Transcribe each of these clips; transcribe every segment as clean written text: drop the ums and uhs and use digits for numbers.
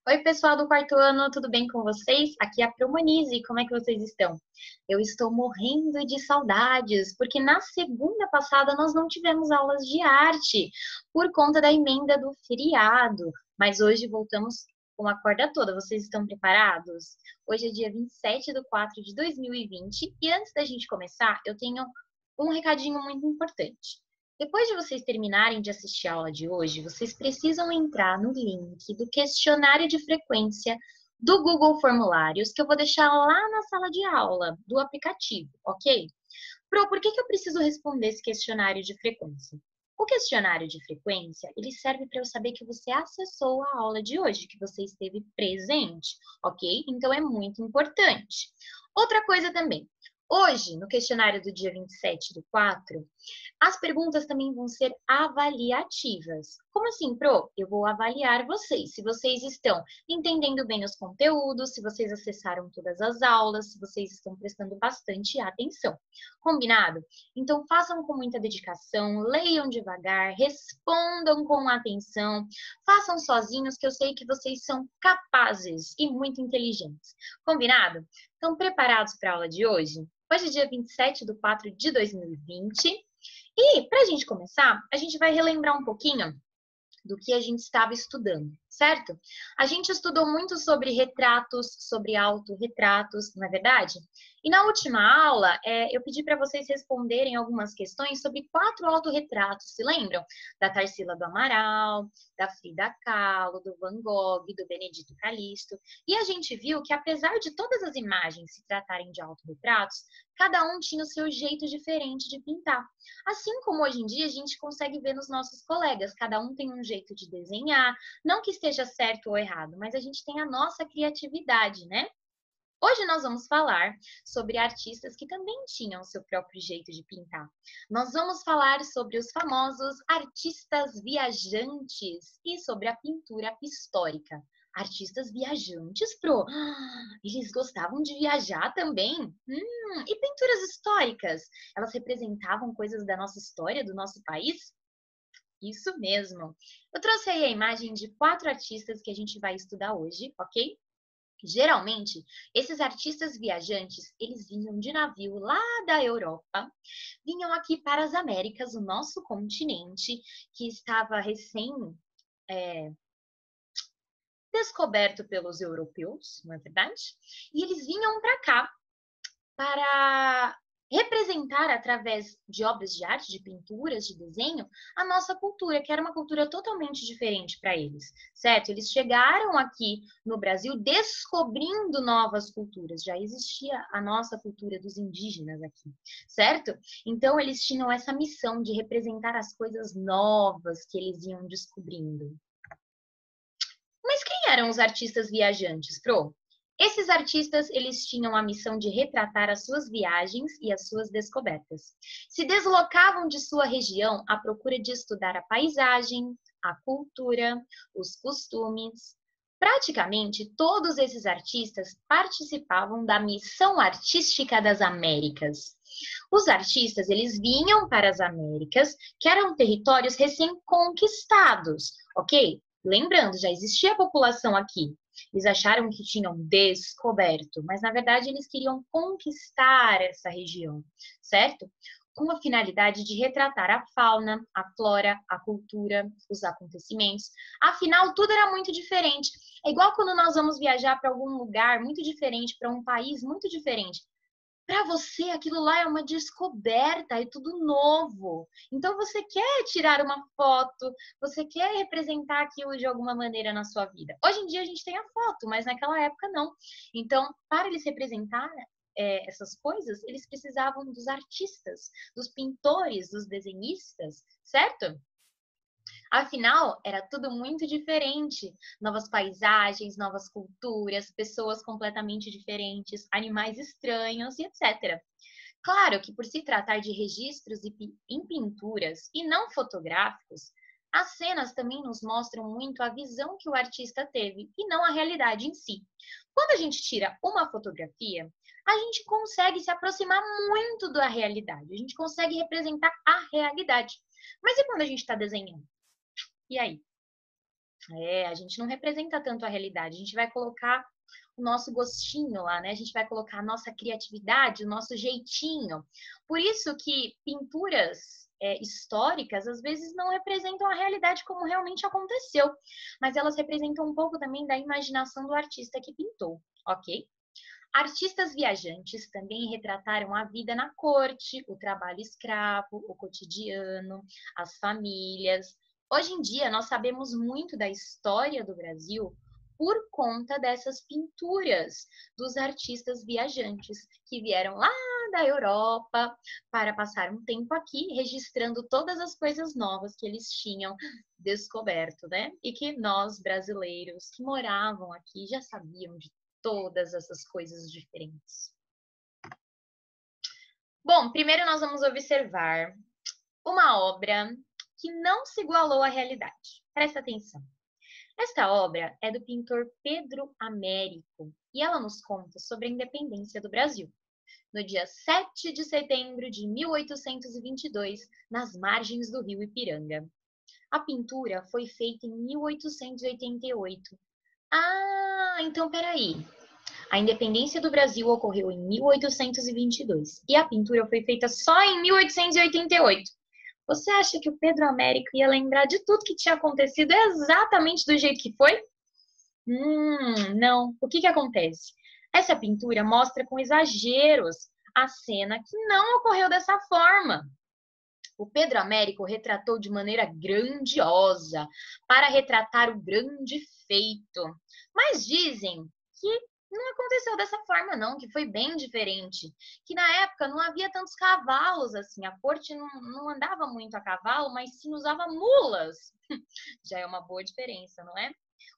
Oi, pessoal do quarto ano, tudo bem com vocês? Aqui é a Promonize, como é que vocês estão? Eu estou morrendo de saudades, porque na segunda passada nós não tivemos aulas de arte, por conta da emenda do feriado, mas hoje voltamos com a corda toda, vocês estão preparados? Hoje é dia 27 de 4 de 2020 e antes da gente começar, eu tenho um recadinho muito importante. Depois de vocês terminarem de assistir a aula de hoje, vocês precisam entrar no link do questionário de frequência do Google Formulários, que eu vou deixar lá na sala de aula do aplicativo, ok? Por que eu preciso responder esse questionário de frequência? O questionário de frequência, ele serve para eu saber que você acessou a aula de hoje, que você esteve presente, ok? Então é muito importante. Outra coisa também, hoje, no questionário do dia 27 do 4, as perguntas também vão ser avaliativas. Como assim, Pro? Eu vou avaliar vocês, se vocês estão entendendo bem os conteúdos, se vocês acessaram todas as aulas, se vocês estão prestando bastante atenção. Combinado? Então façam com muita dedicação, leiam devagar, respondam com atenção, façam sozinhos que eu sei que vocês são capazes e muito inteligentes. Combinado? Estão preparados para a aula de hoje? Hoje é dia 27 de 4 de 2020. E, para a gente começar, a gente vai relembrar um pouquinho do que a gente estava estudando, certo? A gente estudou muito sobre retratos, sobre autorretratos, não é verdade? E na última aula, eu pedi para vocês responderem algumas questões sobre 4 autorretratos, se lembram? Da Tarsila do Amaral, da Frida Kahlo, do Van Gogh, do Benedito Calixto. E a gente viu que, apesar de todas as imagens se tratarem de autorretratos, cada um tinha o seu jeito diferente de pintar. Assim como hoje em dia a gente consegue ver nos nossos colegas, cada um tem um jeito de desenhar, não que esteja certo ou errado, mas a gente tem a nossa criatividade, né? Hoje nós vamos falar sobre artistas que também tinham o seu próprio jeito de pintar. Nós vamos falar sobre os famosos artistas viajantes e sobre a pintura histórica. Artistas viajantes, Pro? Eles gostavam de viajar também? E pinturas históricas? Elas representavam coisas da nossa história, do nosso país? Isso mesmo. Eu trouxe aí a imagem de 4 artistas que a gente vai estudar hoje, ok? Geralmente, esses artistas viajantes, eles vinham de navio lá da Europa, vinham aqui para as Américas, o nosso continente, que estava recém descoberto pelos europeus, não é verdade? E eles vinham para cá para representar, através de obras de arte, de pinturas, de desenho, a nossa cultura, que era uma cultura totalmente diferente para eles, certo? Eles chegaram aqui no Brasil descobrindo novas culturas, já existia a nossa cultura dos indígenas aqui, certo? Então, eles tinham essa missão de representar as coisas novas que eles iam descobrindo. Mas quem eram os artistas viajantes, Pro? Esses artistas, eles tinham a missão de retratar as suas viagens e as suas descobertas. Se deslocavam de sua região à procura de estudar a paisagem, a cultura, os costumes. Praticamente todos esses artistas participavam da missão artística das Américas. Os artistas, eles vinham para as Américas, que eram territórios recém-conquistados, ok? Lembrando, já existia população aqui. Eles acharam que tinham descoberto, mas na verdade eles queriam conquistar essa região, certo? Com a finalidade de retratar a fauna, a flora, a cultura, os acontecimentos. Afinal, tudo era muito diferente. É igual quando nós vamos viajar para algum lugar muito diferente, para um país muito diferente. Para você, aquilo lá é uma descoberta, é tudo novo. Então, você quer tirar uma foto, você quer representar aquilo de alguma maneira na sua vida. Hoje em dia, a gente tem a foto, mas naquela época, não. Então, para eles representar essas coisas, eles precisavam dos artistas, dos pintores, dos desenhistas, certo? Afinal, era tudo muito diferente. Novas paisagens, novas culturas, pessoas completamente diferentes, animais estranhos e etc. Claro que por se tratar de registros em pinturas e não fotográficos, as cenas também nos mostram muito a visão que o artista teve e não a realidade em si. Quando a gente tira uma fotografia, a gente consegue se aproximar muito da realidade, a gente consegue representar a realidade. Mas e quando a gente está desenhando? E aí? A gente não representa tanto a realidade, a gente vai colocar o nosso gostinho lá, né? A gente vai colocar a nossa criatividade, o nosso jeitinho. Por isso que pinturas históricas às vezes não representam a realidade como realmente aconteceu, mas elas representam um pouco também da imaginação do artista que pintou, ok? Artistas viajantes também retrataram a vida na corte, o trabalho escravo, o cotidiano, as famílias. Hoje em dia, nós sabemos muito da história do Brasil por conta dessas pinturas dos artistas viajantes que vieram lá da Europa para passar um tempo aqui, registrando todas as coisas novas que eles tinham descoberto, né? E que nós, brasileiros que moravam aqui, já sabíamos de todas essas coisas diferentes. Bom, primeiro nós vamos observar uma obra que não se igualou à realidade. Presta atenção. Esta obra é do pintor Pedro Américo e ela nos conta sobre a independência do Brasil. No dia 7 de setembro de 1822, nas margens do rio Ipiranga. A pintura foi feita em 1888. Ah, então peraí. A independência do Brasil ocorreu em 1822 e a pintura foi feita só em 1888. Você acha que o Pedro Américo ia lembrar de tudo que tinha acontecido exatamente do jeito que foi? Não. O que acontece? Essa pintura mostra com exageros a cena que não ocorreu dessa forma. O Pedro Américo retratou de maneira grandiosa para retratar o grande feito. Mas dizem que não aconteceu dessa forma, não, que foi bem diferente. Que na época não havia tantos cavalos assim, a corte não andava muito a cavalo, mas sim usava mulas. Já é uma boa diferença, não é?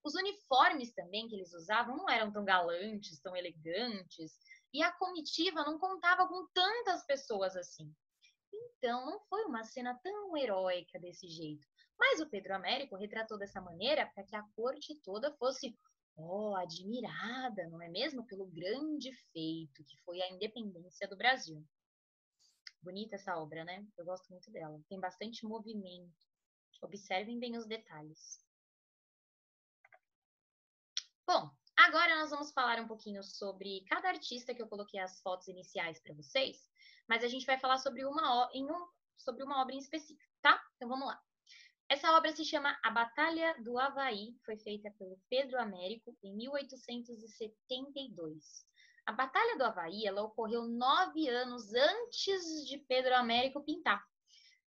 Os uniformes também que eles usavam não eram tão galantes, tão elegantes, e a comitiva não contava com tantas pessoas assim. Então, não foi uma cena tão heróica desse jeito. Mas o Pedro Américo retratou dessa maneira para que a corte toda fosse, admirada, não é mesmo? Pelo grande feito que foi a independência do Brasil. Bonita essa obra, né? Eu gosto muito dela. Tem bastante movimento. Observem bem os detalhes. Bom, agora nós vamos falar um pouquinho sobre cada artista que eu coloquei as fotos iniciais para vocês, mas a gente vai falar sobre sobre uma obra em específico, tá? Então vamos lá. Essa obra se chama A Batalha do Havaí, foi feita pelo Pedro Américo em 1872. A Batalha do Havaí, ela ocorreu 9 anos antes de Pedro Américo pintar.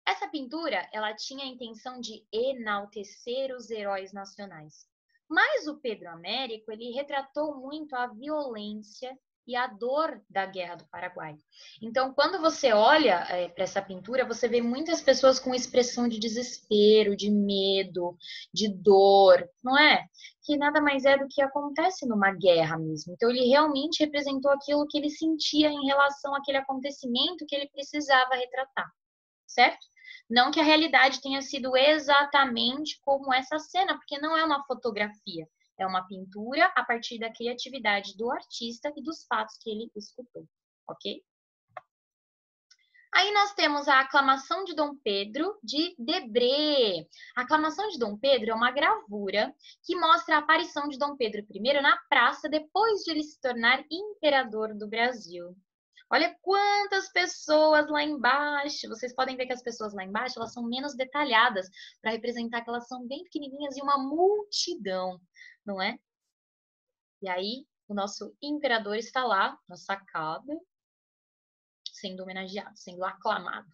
Essa pintura, ela tinha a intenção de enaltecer os heróis nacionais. Mas o Pedro Américo, ele retratou muito a violência e a dor da Guerra do Paraguai. Então, quando você olha para essa pintura, você vê muitas pessoas com expressão de desespero, de medo, de dor, não é? Que nada mais é do que acontece numa guerra mesmo. Então, ele realmente representou aquilo que ele sentia em relação àquele acontecimento que ele precisava retratar, certo? Não que a realidade tenha sido exatamente como essa cena, porque não é uma fotografia, é uma pintura a partir da criatividade do artista e dos fatos que ele escutou, ok? Aí nós temos a Aclamação de Dom Pedro, de Debré. A Aclamação de Dom Pedro é uma gravura que mostra a aparição de Dom Pedro I na praça depois de ele se tornar imperador do Brasil. Olha quantas pessoas lá embaixo. Vocês podem ver que as pessoas lá embaixo, elas são menos detalhadas para representar que elas são bem pequenininhas e uma multidão, não é? E aí, o nosso imperador está lá na sacada, sendo homenageado, sendo aclamado.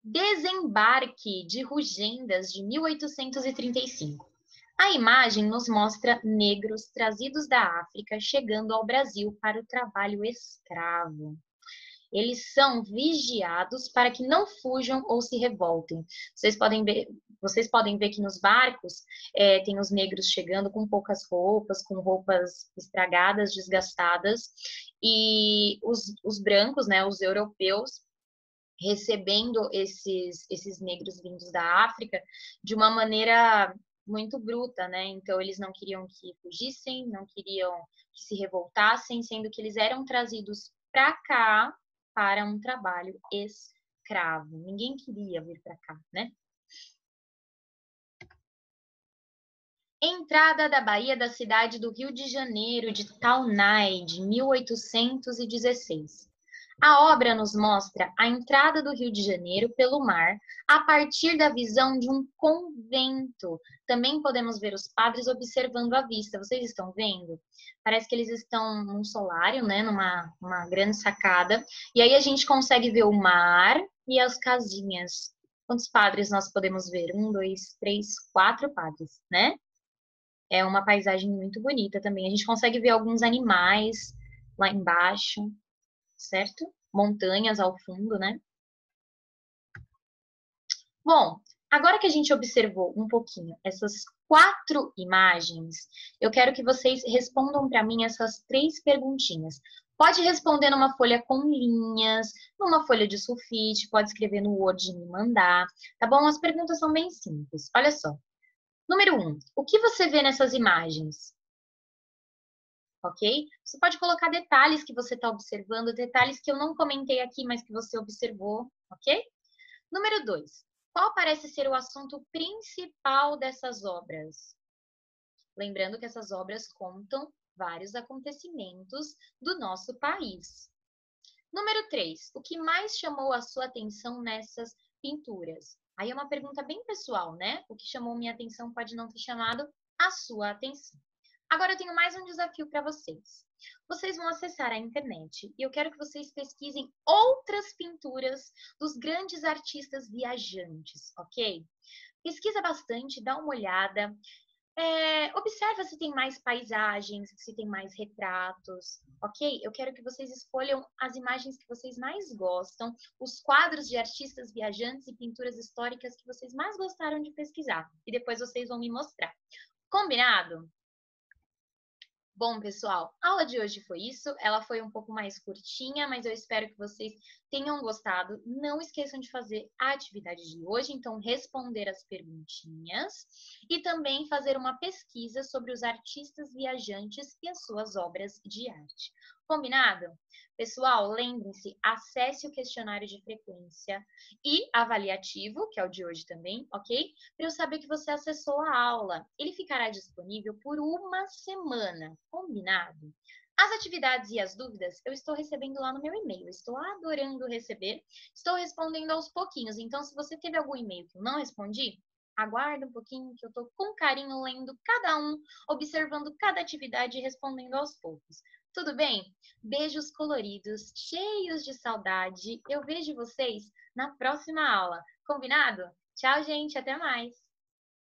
Desembarque de Rugendas de 1835. A imagem nos mostra negros trazidos da África chegando ao Brasil para o trabalho escravo. Eles são vigiados para que não fujam ou se revoltem. Vocês podem ver que nos barcos tem os negros chegando com poucas roupas, com roupas estragadas, desgastadas, e os brancos, né, os europeus, recebendo esses negros vindos da África de uma maneira muito bruta, né? Então eles não queriam que fugissem, não queriam que se revoltassem, sendo que eles eram trazidos para cá para um trabalho escravo. Ninguém queria vir para cá, né? Entrada da Baía da cidade do Rio de Janeiro de Taunay, 1816. A obra nos mostra a entrada do Rio de Janeiro pelo mar a partir da visão de um convento. Também podemos ver os padres observando a vista. Vocês estão vendo? Parece que eles estão num solário, né? Numa grande sacada. E aí a gente consegue ver o mar e as casinhas. Quantos padres nós podemos ver? Um, dois, três, quatro padres, né? É uma paisagem muito bonita também. A gente consegue ver alguns animais lá embaixo, certo? Montanhas ao fundo, né? Bom, agora que a gente observou um pouquinho essas 4 imagens, eu quero que vocês respondam para mim essas 3 perguntinhas. Pode responder numa folha com linhas, numa folha de sulfite, pode escrever no Word e me mandar, tá bom? As perguntas são bem simples. Olha só. Número 1, o que você vê nessas imagens? Ok? Você pode colocar detalhes que você está observando, detalhes que eu não comentei aqui, mas que você observou, ok? Número 2, qual parece ser o assunto principal dessas obras? Lembrando que essas obras contam vários acontecimentos do nosso país. Número 3, o que mais chamou a sua atenção nessas pinturas? Aí é uma pergunta bem pessoal, né? O que chamou minha atenção pode não ter chamado a sua atenção. Agora eu tenho mais um desafio para vocês. Vocês vão acessar a internet e eu quero que vocês pesquisem outras pinturas dos grandes artistas viajantes, ok? Pesquisa bastante, dá uma olhada. Observa se tem mais paisagens, se tem mais retratos, ok? Eu quero que vocês escolham as imagens que vocês mais gostam, os quadros de artistas viajantes e pinturas históricas que vocês mais gostaram de pesquisar. E depois vocês vão me mostrar. Combinado? Bom, pessoal, a aula de hoje foi isso. Ela foi um pouco mais curtinha, mas eu espero que vocês tenham gostado. Não esqueçam de fazer a atividade de hoje, então responder as perguntinhas e também fazer uma pesquisa sobre os artistas viajantes e as suas obras de arte. Combinado? Pessoal, lembrem-se, acesse o questionário de frequência e avaliativo, que é o de hoje também, ok? Para eu saber que você acessou a aula. Ele ficará disponível por uma semana, combinado? As atividades e as dúvidas eu estou recebendo lá no meu e-mail. Estou adorando receber. Estou respondendo aos pouquinhos. Então, se você teve algum e-mail que eu não respondi, aguarda um pouquinho que eu estou com carinho lendo cada um, observando cada atividade e respondendo aos poucos. Tudo bem? Beijos coloridos, cheios de saudade. Eu vejo vocês na próxima aula. Combinado? Tchau, gente. Até mais.